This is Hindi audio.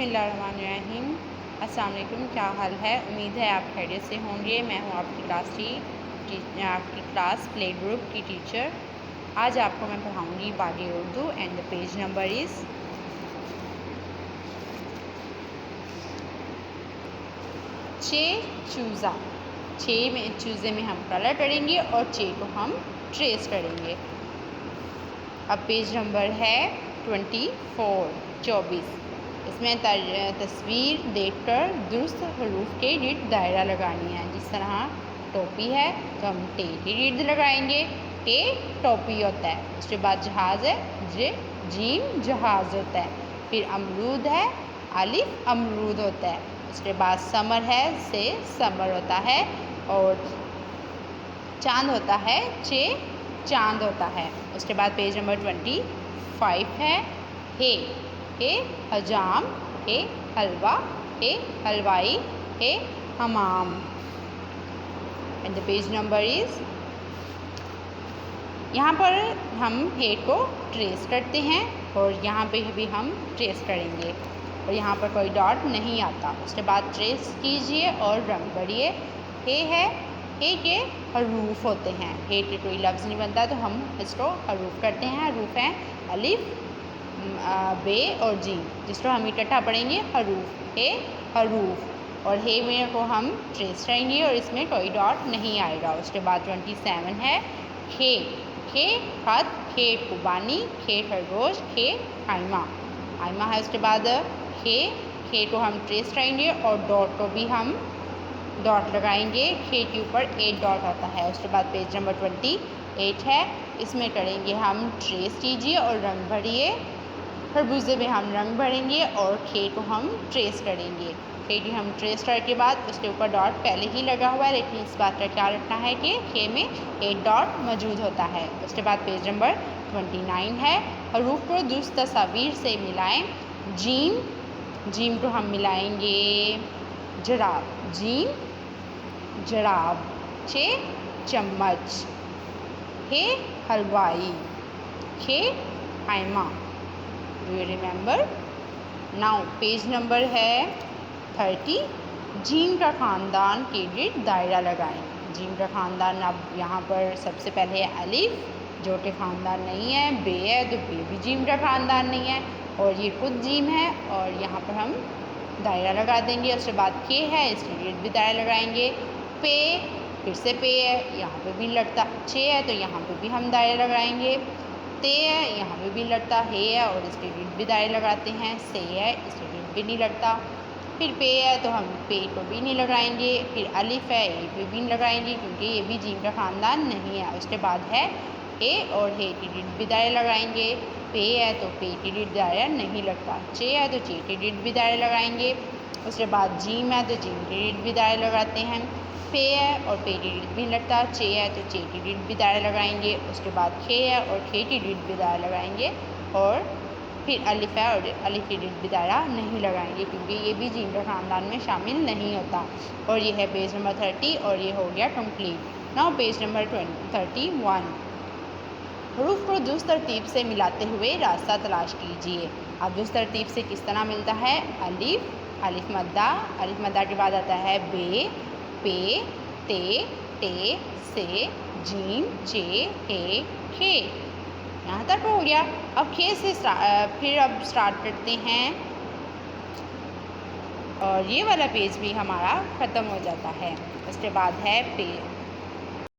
बिस्मिल्लाहिर्रहमानिर्रहीम। अस्सलाम वालेकुम। क्या हाल है? उम्मीद है आप खैरियत से होंगे। मैं हूँ आपकी क्लास प्ले ग्रुप की टीचर। आज आपको मैं पढ़ाऊँगी बागी Urdu and the page number is 6 चूज़ा। 6 में चूज़े में हम कलर करेंगे और 6 को हम ट्रेस करेंगे। अब पेज नंबर है 24। इसमें तस्वीर देखकर दुरुस्त हरूफ के गिर्द दायरा लगानी है। जिस तरह टोपी है तो हम टे के गिर्द लगाएंगे, टे टोपी होता है। उसके बाद जहाज़ है, जीम जहाज़ होता है। फिर अमरूद है, अलिफ अमरूद होता है। उसके बाद समर है, से समर होता है। और चांद होता है, चे चांद होता है। उसके बाद पेज नंबर 25 है, हे हजाम, हे हलवा, हे हलवाई, हे हमाम। And the page number is, यहाँ पर हम हे को ट्रेस करते हैं और यहाँ पे भी हम ट्रेस करेंगे और यहाँ पर कोई डॉट नहीं आता। उसके बाद ट्रेस कीजिए और रंग भरिए। हे के हरूफ होते हैं। हे के कोई लफ्ज़ नहीं बनता तो हम इसको हरूफ करते हैं। हरूफ हैं अलिफ, बे और जीम, जिसको हम इकट्ठा पढ़ेंगे हरूफ, हे हरूफ। और हे में को हम ट्रेस करेंगे और इसमें कोई डॉट नहीं आएगा। उसके बाद 27 है, खे खत, खे खुबानी, खे खरगोश, खे आइमा है। उसके बाद खे को हम ट्रेस करेंगे और डॉट को भी हम डॉट लगाएंगे। खे के ऊपर 8 डॉट आता है। उसके बाद पेज नंबर 28 है, इसमें करेंगे हम ट्रेस कीजिए और रंग भरिए। खरबूजे में हम रंग भरेंगे और खे को हम ट्रेस करेंगे। खे की हम ट्रेस करने के बाद उसके ऊपर डॉट पहले ही लगा हुआ है, लेकिन इस बात का ख्याल रखना है कि खे में 8 डॉट मौजूद होता है। उसके बाद पेज नंबर 29 है, हरूफ को दुरुस्त तस्वीर से मिलाएं। जीम को हम मिलाएंगे जराब, जीम जराब। चे चम्मच, हे हलवाई, खे आइमा। Do you remember? Now page number है 30, जीम का ख़ानदान के गिर्द दायरा लगाएं। जीम का ख़ानदान, अब यहाँ पर सबसे पहले है अलिफ, जो कि ख़ानदान नहीं है। बे है तो बे भी जीम का ख़ानदान नहीं है और ये खुद जीम है और यहाँ पर हम दायरा लगा देंगे। उसके बाद के है, इसके गिर्द भी दायरा लगाएंगे। पे, फिर से पे है, यहाँ पे भी लगता। छे है तो यहाँ पे भी हम दायरा लगाएंगे। ते है, यहाँ पे भी लगता। हे है और इसके गिर्द भी दायरे लगाते हैं। से है, इसके गिर्द भी नहीं लगता। फिर पे है तो हम पे को भी नहीं लगाएंगे। फिर अलिफ है, ए पे भी नहीं लगाएंगे क्योंकि ये भी जीम का ख़ानदान नहीं है। उसके बाद है हे और हे के गिर्द भी दायरे लगाएंगे। पे है तो पे के गिर्द दायरा नहीं लगता। चे है तो चे के गिर्द भी दायरे लगाएंगे। उसके बाद जीम है तो जीम के गिर्द भी दायरे लगाते हैं। पे है और पे के गिर्द भी लगता। चे है तो चे के गिर्द भी दायरा लगाएंगे। उसके बाद खे है और खे के गिर्द भी दायरा लगाएंगे। और फिर अलिफ है और अलिफ के गिर्द भी दायरा नहीं लगाएंगे क्योंकि ये भी जीम के ख़ानदान में शामिल नहीं होता। और ये है पेज नंबर 30 और ये हो गया कंप्लीट। नाउ पेज नंबर 31, हरूफ को दुरुस्त तरतीब से मिलाते हुए रास्ता तलाश कीजिए। अब दुरुस्त तरतीब से किस तरह मिलता है? अलिफ मद्दा के बाद आता है बे, पे, ते, से, जीम, चे, हे, खे। यहाँ तक हो गया। अब खे से फिर अब स्टार्ट करते हैं और ये वाला पेज भी हमारा ख़त्म हो जाता है। उसके बाद है